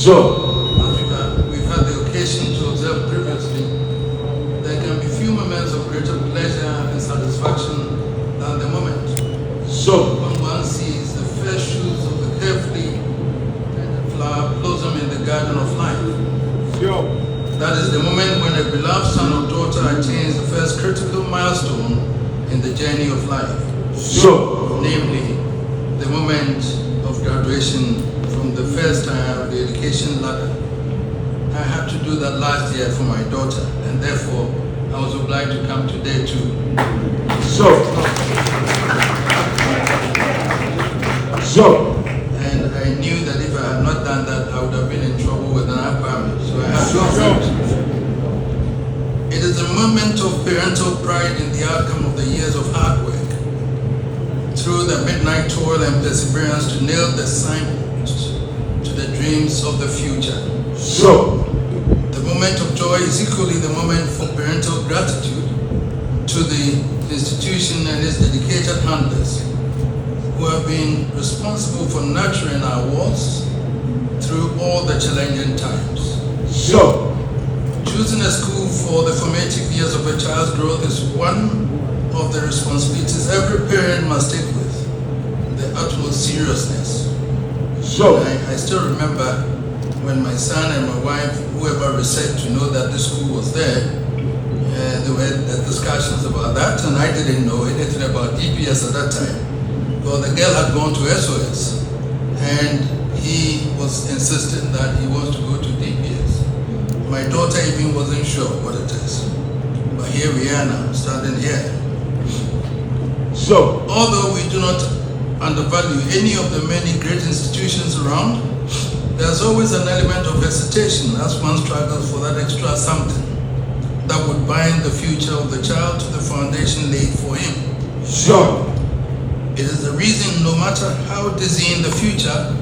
Sure. Africa, we've had the occasion to observe previously, there can be few moments of greater pleasure and satisfaction than the moment Sure. when one sees the first shoots of the carefully tended flower blossom in the garden of life. Sure. That is the moment when a beloved son or daughter attains the first critical milestone in the journey of life. Sure. Namely, the moment of graduation from the first tier of the education ladder. I had to do that last year for my daughter, and therefore I was obliged to come today too. Sure. Sure. And I knew that if I had not done that, I would have been in trouble with an apartment. So I had to accept. It is a moment of parental pride in the outcome of the years of hard work. Through the midnight toil and perseverance to nail the signposts to the dreams of the future. Sure. The moment of joy is equally the moment for parental gratitude to the institution and its dedicated handlers who have been responsible for nurturing our wards through all the challenging times. Sure. Choosing a school for the formative years of a child's growth is one of the responsibilities every parent must take with the utmost seriousness. Sure. I still remember when my son and my wife, whoever researched to know that this school was there, there were discussions about that, and I didn't know anything about DPS at that time. Well, the girl had gone to SOS, and he was insisting that he wants to go to DPS. My daughter even wasn't sure what it is. But here we are now, standing here. Sure. Although we do not undervalue any of the many great institutions around, there's always an element of hesitation as one struggles for that extra something that would bind the future of the child to the foundation laid for him. Sure. It is the reason no matter how dizzy in the future,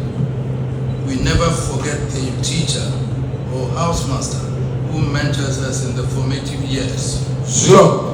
we never forget the teacher or housemaster who mentors us in the formative years. Sure.